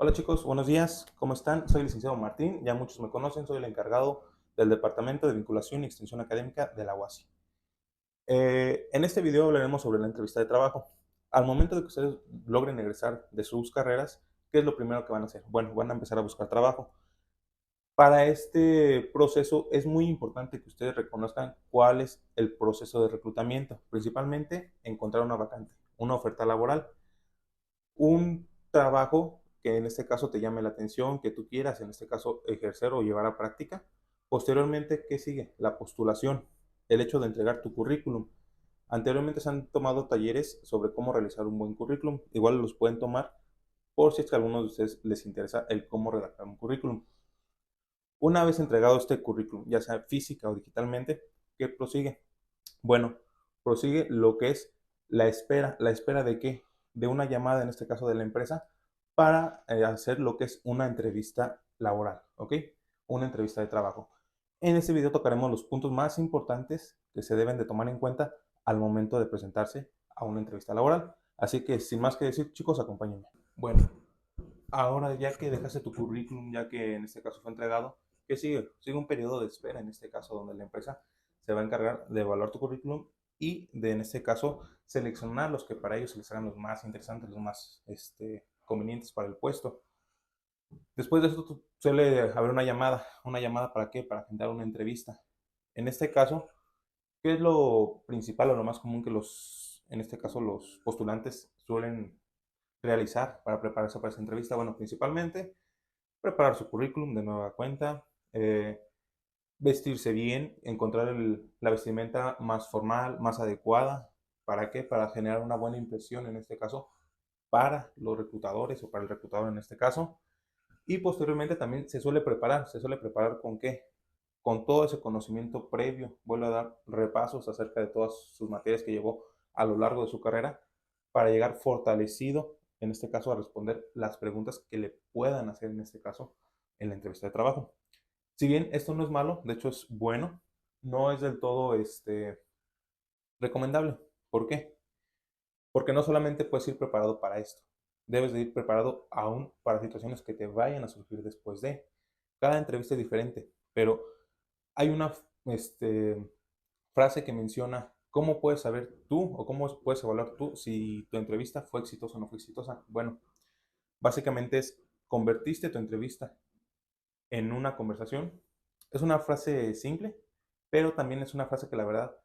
Hola chicos, buenos días, ¿cómo están? Soy el licenciado Martín, ya muchos me conocen, soy el encargado del Departamento de Vinculación y Extensión Académica de la UASI. En este video hablaremos sobre la entrevista de trabajo. Al momento de que ustedes logren egresar de sus carreras, ¿qué es lo primero que van a hacer? Bueno, van a empezar a buscar trabajo. Para este proceso es muy importante que ustedes reconozcan cuál es el proceso de reclutamiento, principalmente encontrar una vacante, una oferta laboral, un trabajo que en este caso te llame la atención, que tú quieras, en este caso, ejercer o llevar a práctica. Posteriormente, ¿qué sigue? La postulación, el hecho de entregar tu currículum. Anteriormente se han tomado talleres sobre cómo realizar un buen currículum. Igual los pueden tomar por si es que a algunos de ustedes les interesa el cómo redactar un currículum. Una vez entregado este currículum, ya sea física o digitalmente, ¿qué prosigue? Bueno, prosigue lo que es la espera de qué, de una llamada, en este caso de la empresa, para hacer lo que es una entrevista laboral, ¿ok? Una entrevista de trabajo. En este video tocaremos los puntos más importantes que se deben de tomar en cuenta al momento de presentarse a una entrevista laboral. Así que sin más que decir, chicos, acompáñenme. Bueno, ahora ya que dejaste tu currículum, ya que en este caso fue entregado, ¿qué sigue? Sigue un periodo de espera, en este caso, donde la empresa se va a encargar de evaluar tu currículum y de, en este caso, seleccionar los que para ellos se les hagan los más interesantes, los más convenientes para el puesto. Después de esto suele haber una llamada ¿para qué? Para agendar una entrevista. En este caso, ¿qué es lo principal o lo más común que en este caso, los postulantes suelen realizar para prepararse para esa entrevista? Bueno, principalmente preparar su currículum de nueva cuenta, eh, vestirse bien, encontrar la vestimenta más formal, más adecuada. ¿Para qué? Para generar una buena impresión, en este caso, para los reclutadores o para el reclutador en este caso. Y posteriormente también se suele preparar con qué? Con todo ese conocimiento previo, vuelve a dar repasos acerca de todas sus materias que llevó a lo largo de su carrera para llegar fortalecido, en este caso, a responder las preguntas que le puedan hacer, en este caso, en la entrevista de trabajo. Si bien esto no es malo, de hecho es bueno, no es del todo recomendable. ¿Por qué? Porque no solamente puedes ir preparado para esto, debes de ir preparado aún para situaciones que te vayan a surgir después de. Cada entrevista es diferente, pero hay una frase que menciona cómo puedes saber tú o cómo puedes evaluar tú si tu entrevista fue exitosa o no fue exitosa. Bueno, básicamente es convertiste tu entrevista en una conversación. Es una frase simple, pero también es una frase que la verdad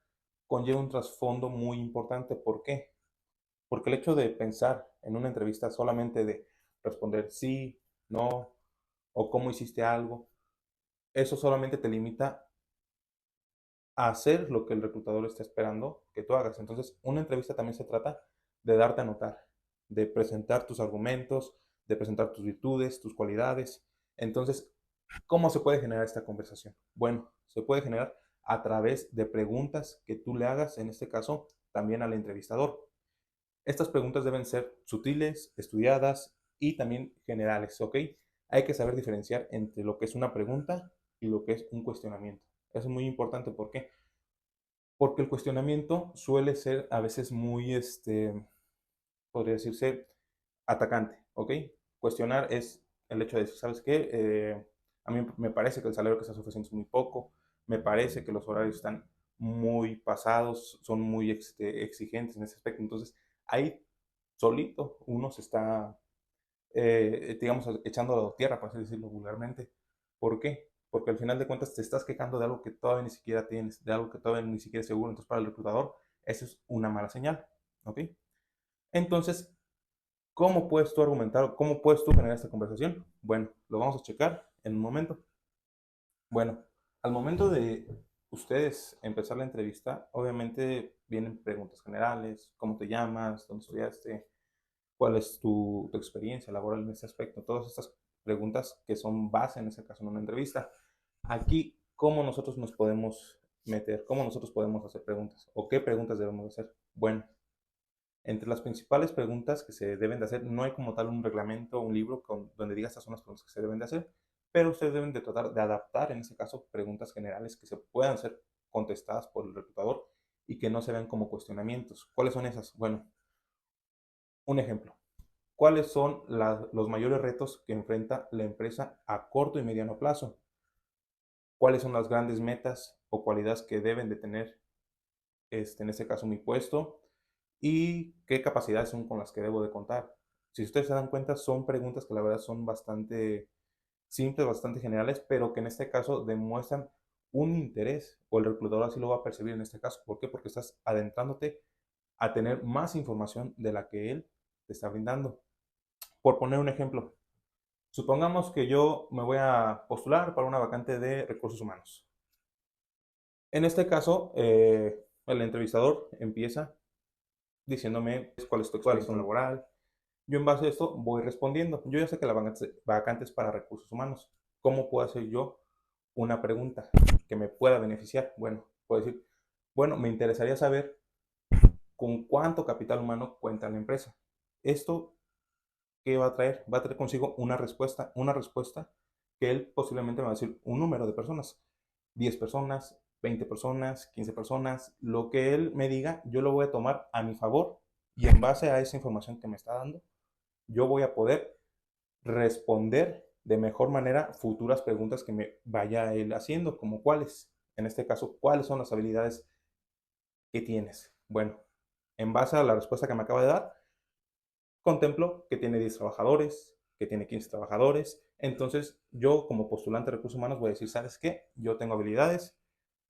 conlleva un trasfondo muy importante. ¿Por qué? Porque el hecho de pensar en una entrevista solamente de responder sí, no, o cómo hiciste algo, eso solamente te limita a hacer lo que el reclutador está esperando que tú hagas. Entonces, una entrevista también se trata de darte a notar, de presentar tus argumentos, de presentar tus virtudes, tus cualidades. Entonces, ¿cómo se puede generar esta conversación? Bueno, se puede generar a través de preguntas que tú le hagas, en este caso, también al entrevistador. Estas preguntas deben ser sutiles, estudiadas y también generales, ¿ok? Hay que saber diferenciar entre lo que es una pregunta y lo que es un cuestionamiento. Eso es muy importante, ¿por qué? Porque el cuestionamiento suele ser a veces muy, podría decirse, atacante, ¿ok? Cuestionar es el hecho de decir, ¿sabes qué? A mí me parece que el salario que estás ofreciendo es muy poco, me parece que los horarios están muy pasados, son muy exigentes en ese aspecto. Entonces, ahí solito uno se está, digamos, echando a tierra, por así decirlo vulgarmente. ¿Por qué? Porque al final de cuentas te estás quejando de algo que todavía ni siquiera tienes, de algo que todavía ni siquiera es seguro. Entonces, para el reclutador, eso es una mala señal, ¿ok? Entonces, ¿cómo puedes tú argumentar o cómo puedes tú generar esta conversación? Bueno, lo vamos a checar en un momento. Bueno, al momento de ustedes empezar la entrevista, obviamente vienen preguntas generales, ¿cómo te llamas? ¿Dónde estudiaste? ¿Cuál es tu experiencia laboral en este aspecto? Todas estas preguntas que son base en ese caso en una entrevista. Aquí, ¿cómo nosotros nos podemos meter? ¿Cómo nosotros podemos hacer preguntas? ¿O qué preguntas debemos hacer? Bueno, entre las principales preguntas que se deben de hacer, no hay como tal un reglamento o un libro donde diga estas son las preguntas que se deben de hacer, pero ustedes deben de tratar de adaptar, en este caso, preguntas generales que se puedan ser contestadas por el reclutador y que no se vean como cuestionamientos. ¿Cuáles son esas? Bueno, un ejemplo. ¿cuáles son los mayores retos que enfrenta la empresa a corto y mediano plazo? ¿Cuáles son las grandes metas o cualidades que deben de tener, en este caso, mi puesto? ¿Y qué capacidades son con las que debo de contar? Si ustedes se dan cuenta, son preguntas que la verdad son bastante simples, bastante generales, pero que en este caso demuestran un interés, o el reclutador así lo va a percibir en este caso. ¿Por qué? Porque estás adentrándote a tener más información de la que él te está brindando. Por poner un ejemplo, supongamos que yo me voy a postular para una vacante de recursos humanos. En este caso, el entrevistador empieza diciéndome cuál es tu experiencia laboral. Yo en base a esto voy respondiendo. Yo ya sé que la vacante es para recursos humanos. ¿Cómo puedo hacer yo una pregunta que me pueda beneficiar? Bueno, puedo decir, bueno, me interesaría saber con cuánto capital humano cuenta la empresa. Esto, ¿qué va a traer? Va a traer consigo una respuesta que él posiblemente me va a decir un número de personas, 10 personas, 20 personas, 15 personas, lo que él me diga, yo lo voy a tomar a mi favor y en base a esa información que me está dando, yo voy a poder responder de mejor manera futuras preguntas que me vaya él haciendo, como cuáles, en este caso, cuáles son las habilidades que tienes. Bueno, en base a la respuesta que me acaba de dar, contemplo que tiene 10 trabajadores, que tiene 15 trabajadores. Entonces, yo como postulante de recursos humanos voy a decir, ¿sabes qué? Yo tengo habilidades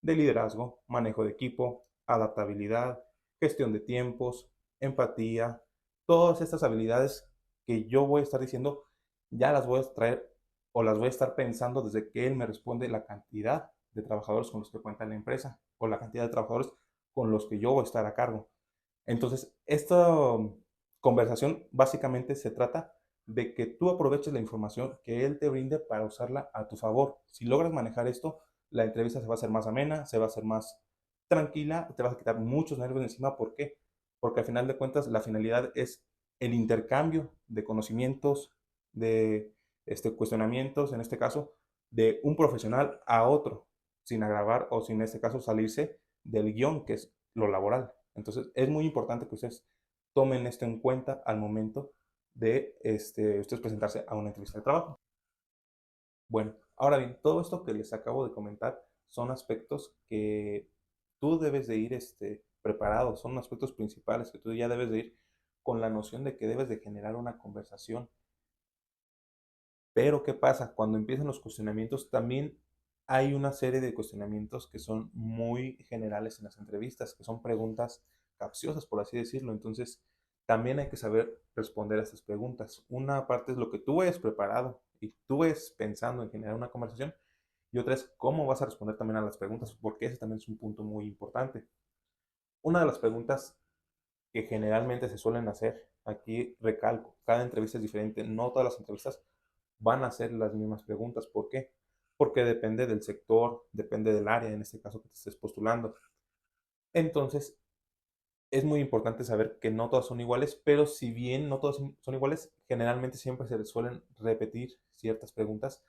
de liderazgo, manejo de equipo, adaptabilidad, gestión de tiempos, empatía, todas estas habilidades que yo voy a estar diciendo, ya las voy a traer o las voy a estar pensando desde que él me responde la cantidad de trabajadores con los que cuenta la empresa o la cantidad de trabajadores con los que yo voy a estar a cargo. Entonces, esta conversación básicamente se trata de que tú aproveches la información que él te brinde para usarla a tu favor. Si logras manejar esto, la entrevista se va a hacer más amena, se va a hacer más tranquila, te vas a quitar muchos nervios de encima. ¿Por qué? Porque al final de cuentas la finalidad es el intercambio de conocimientos, de cuestionamientos, en este caso, de un profesional a otro, sin agravar o sin, en este caso, salirse del guión, que es lo laboral. Entonces, es muy importante que ustedes tomen esto en cuenta al momento de ustedes presentarse a una entrevista de trabajo. Bueno, ahora bien, todo esto que les acabo de comentar son aspectos que tú debes de ir preparado, son aspectos principales que tú ya debes de ir con la noción de que debes de generar una conversación. Pero ¿qué pasa? Cuando empiezan los cuestionamientos, también hay una serie de cuestionamientos que son muy generales en las entrevistas, que son preguntas capciosas, por así decirlo. Entonces, también hay que saber responder a estas preguntas. Una parte es lo que tú hayas preparado y tú ves pensando en generar una conversación, y otra es cómo vas a responder también a las preguntas, porque ese también es un punto muy importante. Una de las preguntas que generalmente se suelen hacer, aquí recalco, cada entrevista es diferente, no todas las entrevistas van a hacer las mismas preguntas. ¿Por qué? Porque depende del sector, depende del área, en este caso que te estés postulando. Entonces, es muy importante saber que no todas son iguales, pero si bien no todas son iguales, generalmente siempre se les suelen repetir ciertas preguntas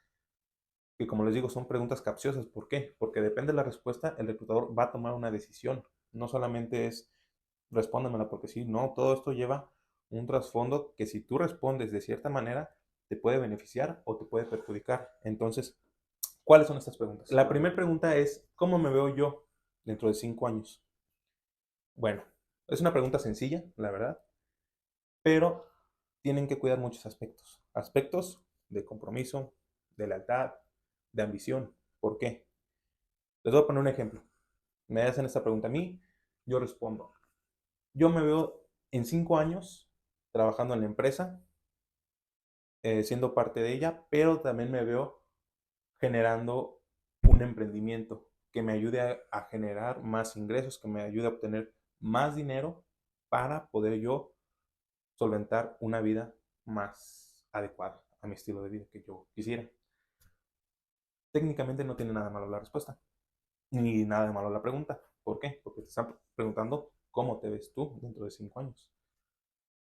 que, como les digo, son preguntas capciosas. ¿Por qué? Porque depende de la respuesta, el reclutador va a tomar una decisión. No solamente es respóndemela porque sí, no, todo esto lleva un trasfondo que si tú respondes de cierta manera, te puede beneficiar o te puede perjudicar. Entonces, ¿cuáles son estas preguntas? La primera pregunta es, ¿cómo me veo yo dentro de 5 años? Bueno, es una pregunta sencilla, la verdad, pero tienen que cuidar muchos aspectos. Aspectos de compromiso, de lealtad, de ambición. ¿Por qué? Les voy a poner un ejemplo. Me hacen esta pregunta a mí, yo respondo. Yo me veo en 5 años trabajando en la empresa, siendo parte de ella, pero también me veo generando un emprendimiento que me ayude a generar más ingresos, que me ayude a obtener más dinero para poder yo solventar una vida más adecuada a mi estilo de vida que yo quisiera. Técnicamente no tiene nada malo la respuesta, ni nada de malo la pregunta. ¿Por qué? Porque te están preguntando cómo te ves tú dentro de 5 años.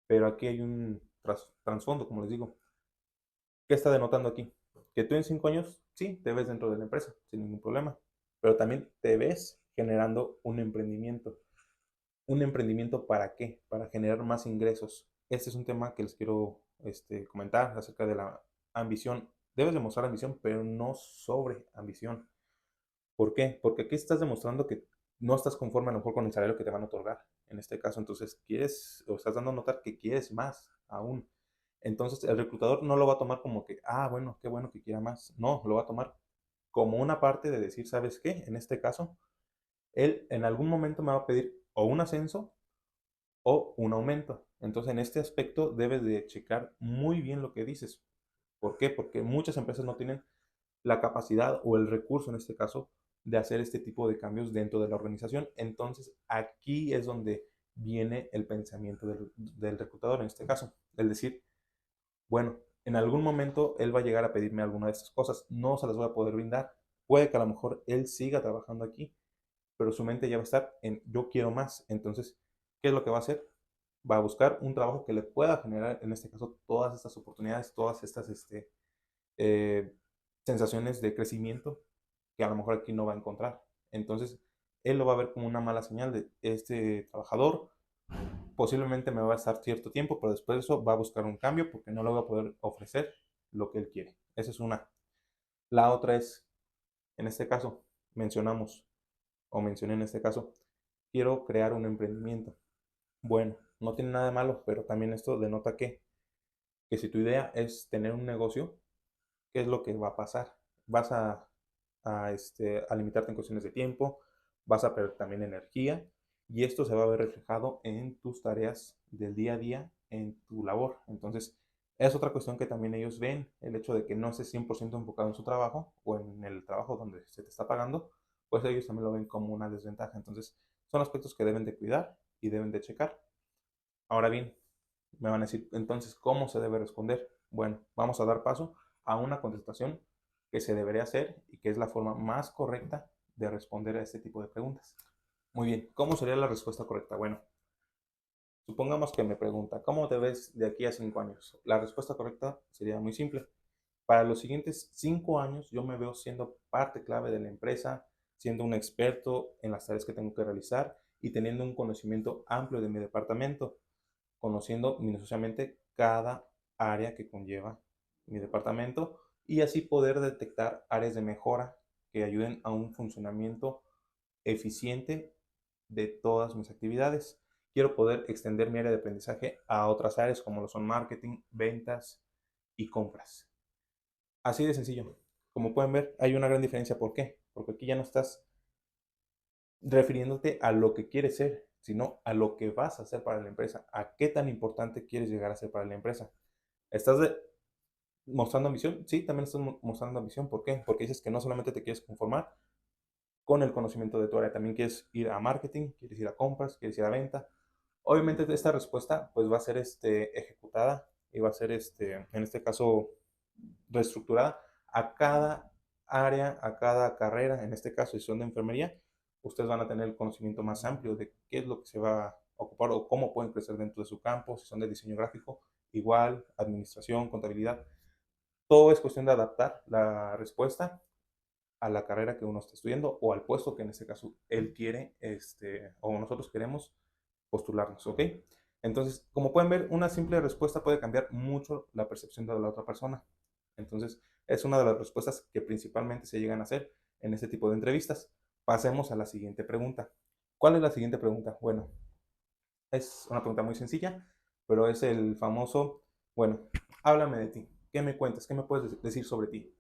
Pero aquí hay un trasfondo, como les digo. ¿Qué está denotando aquí? Que tú en 5 años, sí, te ves dentro de la empresa, sin ningún problema, pero también te ves generando un emprendimiento. ¿Un emprendimiento para qué? Para generar más ingresos. Este es un tema que les quiero comentar acerca de la ambición. Debes demostrar ambición, pero no sobre ambición. ¿Por qué? Porque aquí estás demostrando que no estás conforme a lo mejor con el salario que te van a otorgar. En este caso, entonces quieres o estás dando a notar que quieres más aún. Entonces el reclutador no lo va a tomar como que, bueno, qué bueno que quiera más. No, lo va a tomar como una parte de decir, ¿sabes qué? En este caso, él en algún momento me va a pedir o un ascenso o un aumento. Entonces, en este aspecto debes de checar muy bien lo que dices. ¿Por qué? Porque muchas empresas no tienen la capacidad o el recurso, en este caso, de hacer este tipo de cambios dentro de la organización. Entonces, aquí es donde viene el pensamiento del reclutador, en este caso. Es decir, bueno, en algún momento él va a llegar a pedirme alguna de estas cosas. No se las voy a poder brindar. Puede que a lo mejor él siga trabajando aquí, pero su mente ya va a estar en yo quiero más. Entonces, ¿qué es lo que va a hacer? Va a buscar un trabajo que le pueda generar, en este caso, todas estas oportunidades, todas estas eh, sensaciones de crecimiento que a lo mejor aquí no va a encontrar. Entonces, él lo va a ver como una mala señal de este trabajador. Posiblemente me va a estar cierto tiempo, pero después de eso va a buscar un cambio porque no le va a poder ofrecer lo que él quiere. Esa es una. La otra es, en este caso, mencionamos, o mencioné en este caso, quiero crear un emprendimiento. Bueno, no tiene nada de malo, pero también esto denota que si tu idea es tener un negocio, ¿qué es lo que va a pasar? Vas a limitarte en cuestiones de tiempo, vas a perder también energía y esto se va a ver reflejado en tus tareas del día a día, en tu labor. Entonces, es otra cuestión que también ellos ven, el hecho de que no estés 100% enfocado en su trabajo o en el trabajo donde se te está pagando, pues ellos también lo ven como una desventaja. Entonces, son aspectos que deben de cuidar y deben de checar. Ahora bien, me van a decir, entonces, ¿cómo se debe responder? Bueno, vamos a dar paso a una contestación que se debería hacer y que es la forma más correcta de responder a este tipo de preguntas. Muy bien, ¿cómo sería la respuesta correcta? Bueno, supongamos que me pregunta, ¿cómo te ves de aquí a 5 años? La respuesta correcta sería muy simple. Para los siguientes 5 años yo me veo siendo parte clave de la empresa, siendo un experto en las tareas que tengo que realizar y teniendo un conocimiento amplio de mi departamento, conociendo minuciosamente cada área que conlleva mi departamento y así poder detectar áreas de mejora que ayuden a un funcionamiento eficiente de todas mis actividades. Quiero poder extender mi área de aprendizaje a otras áreas como lo son marketing, ventas y compras. Así de sencillo. Como pueden ver, hay una gran diferencia. ¿Por qué? Porque aquí ya no estás refiriéndote a lo que quieres ser, sino a lo que vas a hacer para la empresa, a qué tan importante quieres llegar a ser para la empresa. ¿Estás mostrando ambición? Sí, también estás mostrando ambición. ¿Por qué? Porque dices que no solamente te quieres conformar con el conocimiento de tu área, también quieres ir a marketing, quieres ir a compras, quieres ir a venta. Obviamente esta respuesta pues va a ser ejecutada y va a ser en este caso reestructurada a cada área, a cada carrera. En este caso, si son de enfermería, ustedes van a tener el conocimiento más amplio de qué es lo que se va a ocupar o cómo pueden crecer dentro de su campo. Si son de diseño gráfico, igual, administración, contabilidad. Todo es cuestión de adaptar la respuesta a la carrera que uno está estudiando o al puesto que en este caso él quiere, o nosotros queremos postularnos, ¿ok? Entonces, como pueden ver, una simple respuesta puede cambiar mucho la percepción de la otra persona. Entonces, es una de las respuestas que principalmente se llegan a hacer en este tipo de entrevistas. Pasemos a la siguiente pregunta. ¿Cuál es la siguiente pregunta? Bueno, es una pregunta muy sencilla, pero es el famoso, bueno, háblame de ti. ¿Qué me cuentas? ¿Qué me puedes decir sobre ti?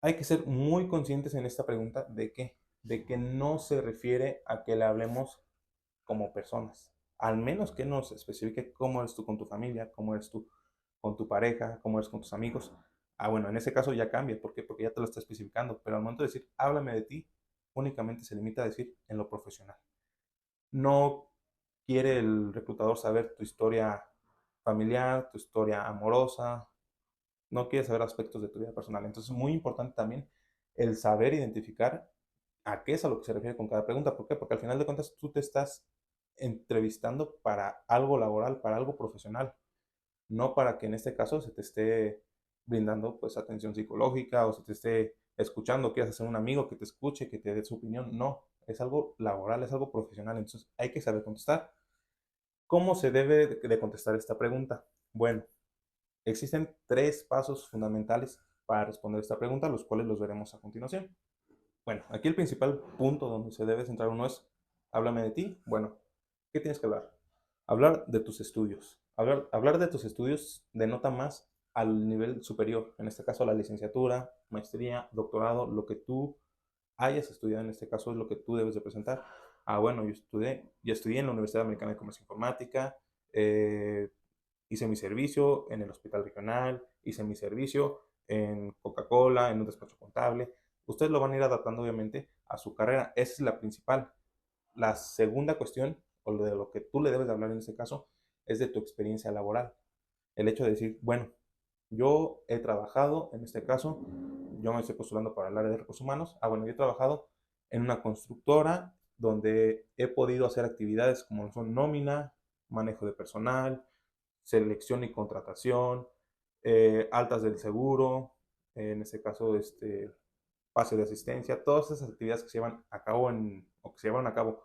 Hay que ser muy conscientes en esta pregunta de que no se refiere a que le hablemos como personas. Al menos que nos especifique cómo eres tú con tu familia, cómo eres tú con tu pareja, cómo eres con tus amigos. Bueno, en ese caso ya cambia. ¿Por qué? Porque ya te lo está especificando. Pero al momento de decir, háblame de ti, únicamente se limita a decir en lo profesional. No quiere el reclutador saber tu historia familiar, tu historia amorosa, no quiere saber aspectos de tu vida personal. Entonces es muy importante también el saber identificar a qué es a lo que se refiere con cada pregunta. ¿Por qué? Porque al final de cuentas tú te estás entrevistando para algo laboral, para algo profesional, no para que en este caso se te esté brindando pues atención psicológica o se te esté escuchando, quieras hacer un amigo que te escuche, que te dé su opinión. No, es algo laboral, es algo profesional, entonces hay que saber contestar. ¿Cómo se debe de contestar esta pregunta? Bueno, existen tres pasos fundamentales para responder esta pregunta, los cuales los veremos a continuación. Bueno, aquí el principal punto donde se debe centrar uno es, háblame de ti. Bueno, ¿qué tienes que hablar? Hablar de tus estudios. Hablar de tus estudios denota más al nivel superior, en este caso la licenciatura, maestría, doctorado, lo que tú hayas estudiado en este caso es lo que tú debes de presentar. Ah, bueno, yo estudié en la Universidad Americana de Comercio e Informática, eh, hice mi servicio en el hospital regional, hice mi servicio en Coca-Cola, en un despacho contable. Ustedes lo van a ir adaptando obviamente a su carrera. Esa es la principal. La segunda cuestión, o de lo que tú le debes de hablar en este caso, es de tu experiencia laboral. El hecho de decir, bueno, yo he trabajado, en este caso, yo me estoy postulando para el área de recursos humanos. Ah, bueno, yo he trabajado en una constructora donde he podido hacer actividades como son nómina, manejo de personal, selección y contratación, altas del seguro, en este caso, pase de asistencia, todas esas actividades que se llevan a cabo o que se llevaron a cabo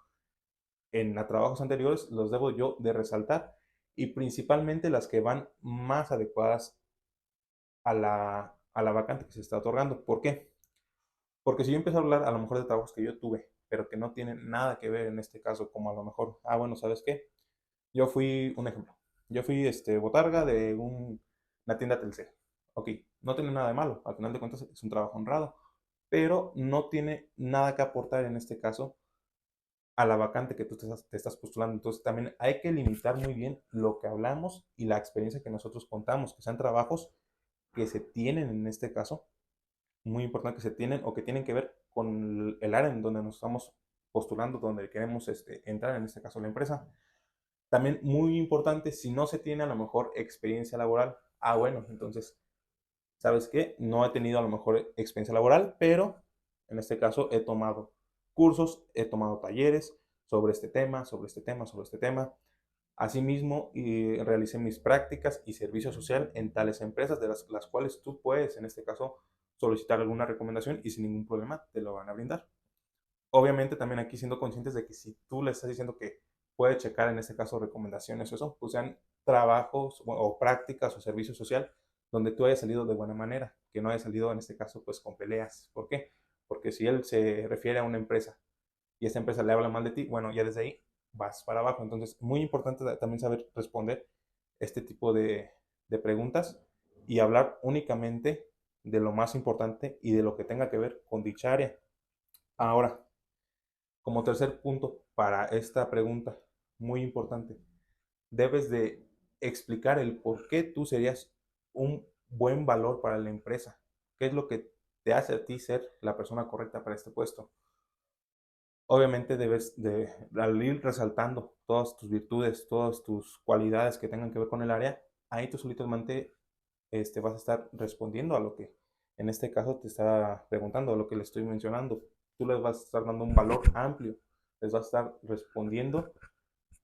en trabajos anteriores, los debo yo de resaltar y principalmente las que van más adecuadas a la vacante que se está otorgando. ¿Por qué? Porque si yo empiezo a hablar a lo mejor de trabajos que yo tuve, pero que no tienen nada que ver en este caso, como a lo mejor, bueno, ¿sabes qué? Yo fui, un ejemplo, yo fui botarga de una tienda Telcel. Ok, no tiene nada de malo, al final de cuentas es un trabajo honrado, pero no tiene nada que aportar en este caso a la vacante que tú te estás postulando. Entonces también hay que limitar muy bien lo que hablamos y la experiencia que nosotros contamos, que sean trabajos que se tienen en este caso, muy importante que se tienen o que tienen que ver con el área en donde nos estamos postulando, donde queremos entrar, en este caso la empresa. También muy importante, si no se tiene a lo mejor experiencia laboral, bueno, entonces, ¿sabes qué? No he tenido a lo mejor experiencia laboral, pero en este caso he tomado cursos, he tomado talleres sobre este tema, sobre este tema, sobre este tema. Asimismo, y realicé mis prácticas y servicio social en tales empresas de las cuales tú puedes, en este caso, solicitar alguna recomendación y sin ningún problema te lo van a brindar. Obviamente también aquí siendo conscientes de que si tú le estás diciendo que puede checar en este caso recomendaciones o eso, pues sean trabajos o prácticas o servicio social donde tú hayas salido de buena manera, que no haya salido en este caso pues con peleas. ¿Por qué? Porque si él se refiere a una empresa y esta empresa le habla mal de ti, bueno, ya desde ahí vas para abajo. Entonces, muy importante también saber responder este tipo de preguntas y hablar únicamente de lo más importante y de lo que tenga que ver con dicha área. Ahora, como tercer punto para esta pregunta, muy importante, debes de explicar el por qué tú serías un buen valor para la empresa. ¿Qué es lo que te hace a ti ser la persona correcta para este puesto? Obviamente debes de, al ir resaltando todas tus virtudes, todas tus cualidades que tengan que ver con el área, ahí tú solito vas a estar respondiendo a lo que en este caso te está preguntando, a lo que le estoy mencionando. Tú les vas a estar dando un valor amplio, les vas a estar respondiendo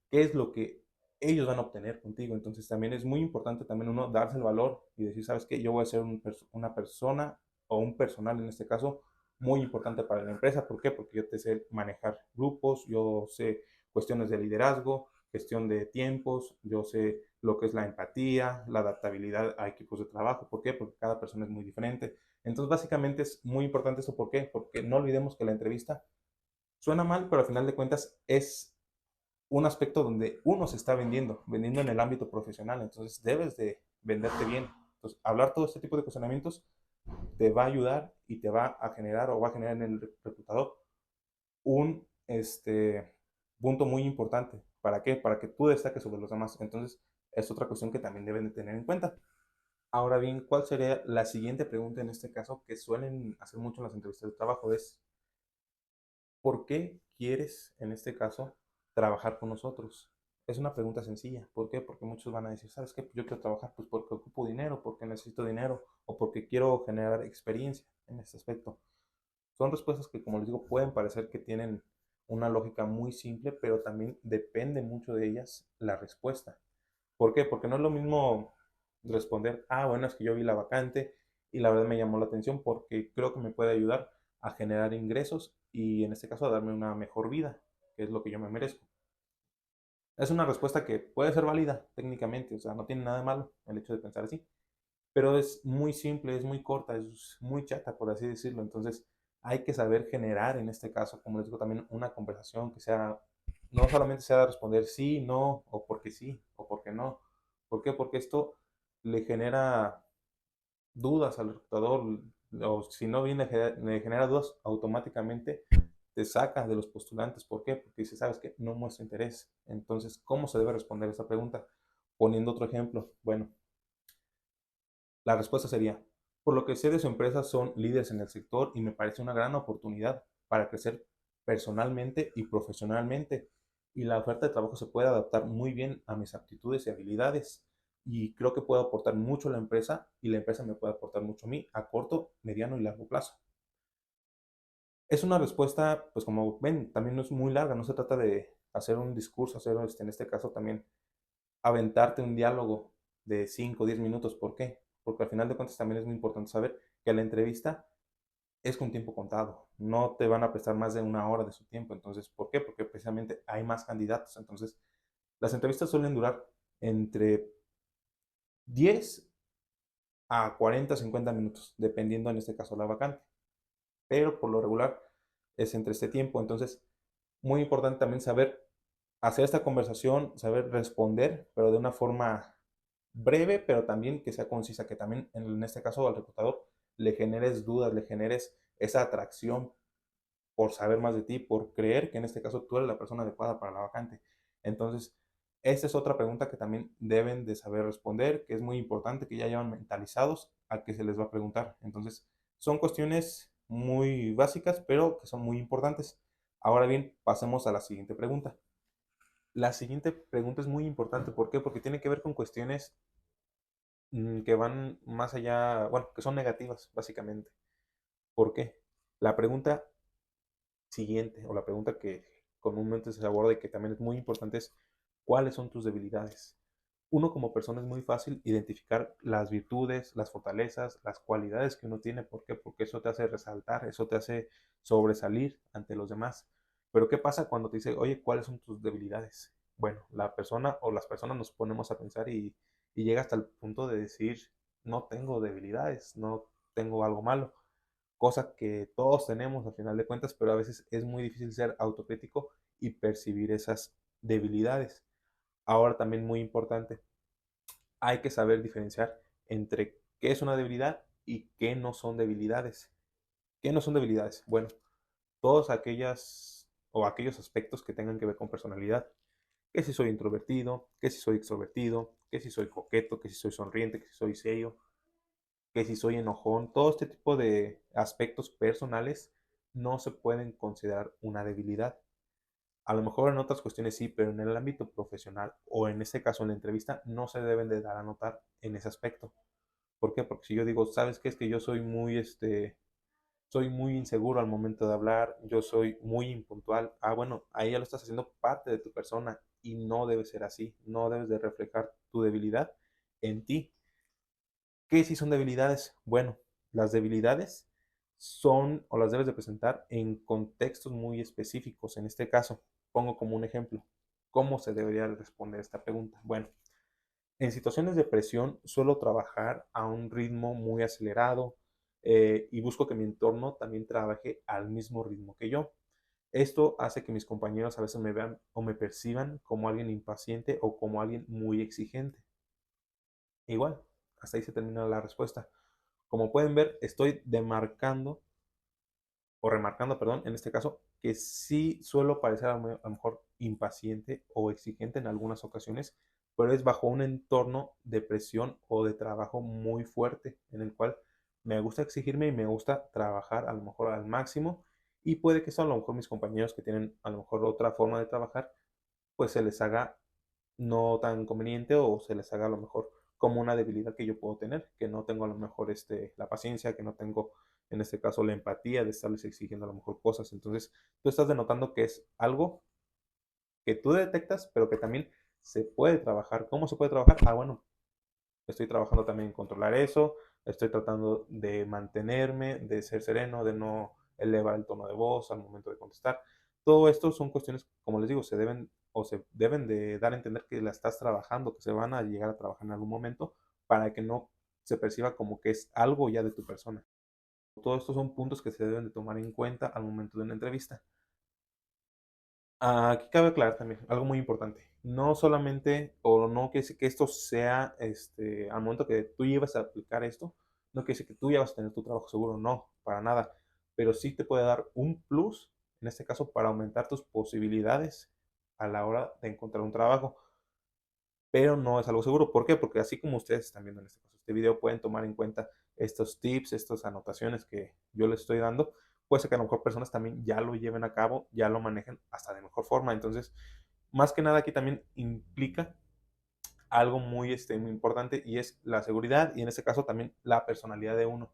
qué es lo que ellos van a obtener contigo. Entonces también es muy importante también uno darse el valor y decir, ¿sabes qué? Yo voy a ser una persona o un personal en este caso muy importante para la empresa. ¿Por qué? Porque yo te sé manejar grupos, yo sé cuestiones de liderazgo, gestión de tiempos, yo sé lo que es la empatía, la adaptabilidad a equipos de trabajo. ¿Por qué? Porque cada persona es muy diferente. Entonces básicamente es muy importante eso. ¿Por qué? Porque no olvidemos que la entrevista suena mal, pero al final de cuentas es un aspecto donde uno se está vendiendo en el ámbito profesional, entonces debes de venderte bien. Entonces, hablar todo este tipo de cuestionamientos te va a ayudar y te va a generar o va a generar en el reclutador un punto muy importante. ¿Para qué? Para que tú destaques sobre los demás. Entonces, es otra cuestión que también deben de tener en cuenta. Ahora bien, ¿cuál sería la siguiente pregunta en este caso que suelen hacer mucho en las entrevistas de trabajo? Es, ¿por qué quieres, en este caso, trabajar con nosotros? Es una pregunta sencilla. ¿Por qué? Porque muchos van a decir, ¿sabes qué? Yo quiero trabajar pues porque ocupo dinero, porque necesito dinero o porque quiero generar experiencia en este aspecto. Son respuestas que, como les digo, pueden parecer que tienen una lógica muy simple, pero también depende mucho de ellas la respuesta. ¿Por qué? Porque no es lo mismo responder, bueno, es que yo vi la vacante y la verdad me llamó la atención porque creo que me puede ayudar a generar ingresos y en este caso a darme una mejor vida, que es lo que yo me merezco. Es una respuesta que puede ser válida técnicamente, o sea, no tiene nada de malo el hecho de pensar así, pero es muy simple, es muy corta, es muy chata, por así decirlo. Entonces, hay que saber generar, en este caso, como les digo, también una conversación que sea, no solamente sea responder sí, no, o porque sí, o porque no. ¿Por qué? Porque esto le genera dudas al reclutador, o si no bien le genera dudas, automáticamente te saca de los postulantes. ¿Por qué? Porque dice, sabes que no muestra interés. Entonces, ¿cómo se debe responder esta pregunta? Poniendo otro ejemplo, bueno, la respuesta sería, por lo que sé de su empresa son líderes en el sector y me parece una gran oportunidad para crecer personalmente y profesionalmente. Y la oferta de trabajo se puede adaptar muy bien a mis aptitudes y habilidades. Y creo que puedo aportar mucho a la empresa y la empresa me puede aportar mucho a mí a corto, mediano y largo plazo. Es una respuesta, pues como ven, también no es muy larga, no se trata de hacer un discurso, hacer en este caso también aventarte un diálogo de 5 o 10 minutos. ¿Por qué? Porque al final de cuentas también es muy importante saber que la entrevista es con tiempo contado. No te van a prestar más de una hora de su tiempo. Entonces, ¿por qué? Porque precisamente hay más candidatos. Entonces, las entrevistas suelen durar entre 10 a 40, 50 minutos, dependiendo en este caso la vacante. Pero por lo regular es entre este tiempo. Entonces, muy importante también saber hacer esta conversación, saber responder, pero de una forma breve, pero también que sea concisa, que también en este caso al reclutador le generes dudas, le generes esa atracción por saber más de ti, por creer que en este caso tú eres la persona adecuada para la vacante. Entonces, esta es otra pregunta que también deben de saber responder, que es muy importante, que ya llevan mentalizados a que se les va a preguntar. Entonces, son cuestiones muy básicas, pero que son muy importantes. Ahora bien, pasemos a la siguiente pregunta. La siguiente pregunta es muy importante. ¿Por qué? Porque tiene que ver con cuestiones que van más allá, bueno, que son negativas, básicamente. ¿Por qué? La pregunta siguiente, o la pregunta que comúnmente se aborda y que también es muy importante es, ¿cuáles son tus debilidades? Uno como persona es muy fácil identificar las virtudes, las fortalezas, las cualidades que uno tiene. ¿Por qué? Porque eso te hace resaltar, eso te hace sobresalir ante los demás. Pero ¿qué pasa cuando te dice, oye, ¿cuáles son tus debilidades? Bueno, la persona o las personas nos ponemos a pensar y llega hasta el punto de decir, no tengo debilidades, no tengo algo malo, cosa que todos tenemos al final de cuentas, pero a veces es muy difícil ser autocrítico y percibir esas debilidades. Ahora también muy importante, hay que saber diferenciar entre qué es una debilidad y qué no son debilidades. ¿Qué no son debilidades? Bueno, todos aquellas o aquellos aspectos que tengan que ver con personalidad. Que si soy introvertido, que si soy extrovertido, que si soy coqueto, que si soy sonriente, que si soy serio, que si soy enojón. Todo este tipo de aspectos personales no se pueden considerar una debilidad. A lo mejor en otras cuestiones sí, pero en el ámbito profesional o en este caso en la entrevista no se deben de dar a notar en ese aspecto. ¿Por qué? Porque si yo digo, ¿sabes qué? Es que yo soy soy muy inseguro al momento de hablar, yo soy muy impuntual. Ah, bueno, ahí ya lo estás haciendo parte de tu persona y no debe ser así. No debes de reflejar tu debilidad en ti. ¿Qué sí son debilidades? Bueno, las debilidades son o las debes de presentar en contextos muy específicos. En este caso, pongo como un ejemplo, ¿cómo se debería responder esta pregunta? Bueno, en situaciones de presión suelo trabajar a un ritmo muy acelerado y busco que mi entorno también trabaje al mismo ritmo que yo. Esto hace que mis compañeros a veces me vean o me perciban como alguien impaciente o como alguien muy exigente. Igual, hasta ahí se termina la respuesta. Como pueden ver, estoy demarcando o remarcando, perdón, en este caso, que sí suelo parecer a lo mejor impaciente o exigente en algunas ocasiones, pero es bajo un entorno de presión o de trabajo muy fuerte, en el cual me gusta exigirme y me gusta trabajar a lo mejor al máximo, y puede que eso a lo mejor mis compañeros que tienen a lo mejor otra forma de trabajar, pues se les haga no tan conveniente o se les haga a lo mejor como una debilidad que yo puedo tener, que no tengo a lo mejor la paciencia, que no tengo en este caso la empatía de estarles exigiendo a lo mejor cosas. Entonces, tú estás denotando que es algo que tú detectas, pero que también se puede trabajar. ¿Cómo se puede trabajar? Ah, bueno, estoy trabajando también en controlar eso, estoy tratando de mantenerme, de ser sereno, de no elevar el tono de voz al momento de contestar. Todo esto son cuestiones, como les digo, se deben de dar a entender que la estás trabajando, que se van a llegar a trabajar en algún momento para que no se perciba como que es algo ya de tu persona. Todos estos son puntos que se deben de tomar en cuenta al momento de una entrevista. Aquí cabe aclarar también algo muy importante. No solamente, o no quiere decir que esto sea, al momento que tú llevas a aplicar esto, no quiere decir que tú ya vas a tener tu trabajo seguro, no, para nada. Pero sí te puede dar un plus, en este caso, para aumentar tus posibilidades a la hora de encontrar un trabajo, pero no es algo seguro. ¿Por qué? Porque así como ustedes están viendo en este caso este video, pueden tomar en cuenta estos tips, estas anotaciones que yo les estoy dando. Puede ser que a lo mejor personas también ya lo lleven a cabo, ya lo manejen hasta de mejor forma. Entonces, más que nada aquí también implica algo muy importante, y es la seguridad, y en este caso también la personalidad de uno.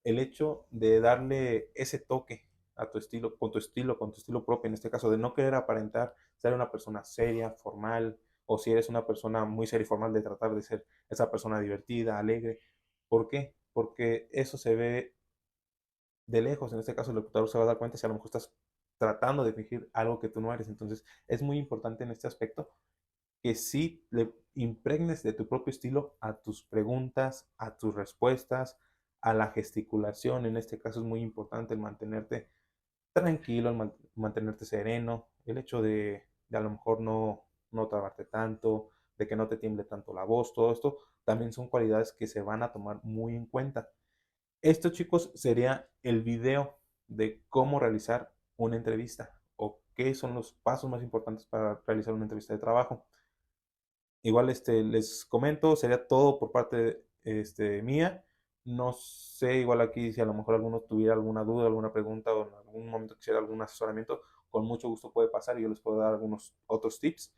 El hecho de darle ese toque a tu estilo, con tu estilo propio, en este caso de no querer aparentar ser una persona seria, formal, o si eres una persona muy seria y formal, de tratar de ser esa persona divertida, alegre. ¿Por qué? Porque eso se ve de lejos. En este caso el locutor se va a dar cuenta si a lo mejor estás tratando de fingir algo que tú no eres. Entonces es muy importante en este aspecto que sí le impregnes de tu propio estilo a tus preguntas, a tus respuestas, a la gesticulación. En este caso es muy importante el mantenerte tranquilo, el mantenerte sereno, el hecho de a lo mejor no trabarte tanto, de que no te tiemble tanto la voz. Todo esto también son cualidades que se van a tomar muy en cuenta. Esto, chicos, sería el video de cómo realizar una entrevista, o qué son los pasos más importantes para realizar una entrevista de trabajo. Igual les comento, sería todo por parte mía. No sé, igual aquí si a lo mejor alguno tuviera alguna duda, alguna pregunta, o en algún momento quisiera algún asesoramiento, con mucho gusto puede pasar y yo les puedo dar algunos otros tips.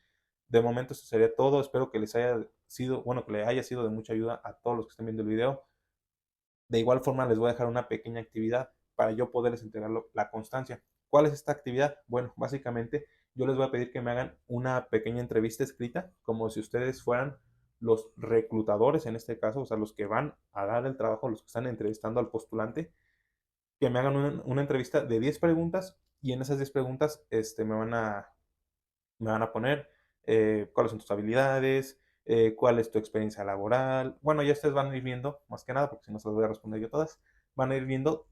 De momento eso sería todo. Espero que les haya sido, bueno, que le haya sido de mucha ayuda a todos los que estén viendo el video. De igual forma les voy a dejar una pequeña actividad para yo poderles entregar la constancia. ¿Cuál es esta actividad? Bueno, básicamente yo les voy a pedir que me hagan una pequeña entrevista escrita, como si ustedes fueran los reclutadores en este caso, o sea, los que van a dar el trabajo, los que están entrevistando al postulante, que me hagan una entrevista de 10 preguntas, y en esas 10 preguntas me van a poner cuáles son tus habilidades, cuál es tu experiencia laboral. Bueno, ya ustedes van a ir viendo, más que nada, porque si no se las voy a responder yo todas, van a ir viendo,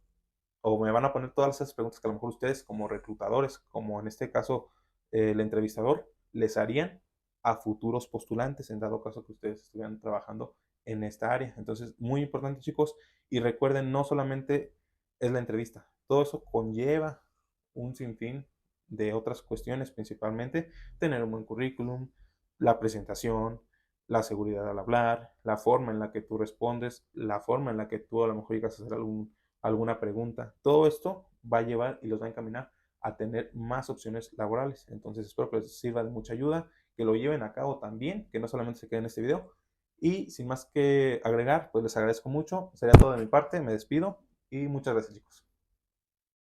o me van a poner todas esas preguntas que a lo mejor ustedes como reclutadores, como en este caso el entrevistador, les harían a futuros postulantes, en dado caso que ustedes estuvieran trabajando en esta área. Entonces, muy importante, chicos, y recuerden, no solamente es la entrevista, todo eso conlleva un sinfín de otras cuestiones, principalmente tener un buen currículum, la presentación, la seguridad al hablar, la forma en la que tú respondes, la forma en la que tú a lo mejor llegas a hacer alguna pregunta. Todo esto va a llevar y los va a encaminar a tener más opciones laborales. Entonces espero que les sirva de mucha ayuda, que lo lleven a cabo también, que no solamente se quede en este video. Y sin más que agregar, pues les agradezco mucho. Sería todo de mi parte, me despido y muchas gracias, chicos.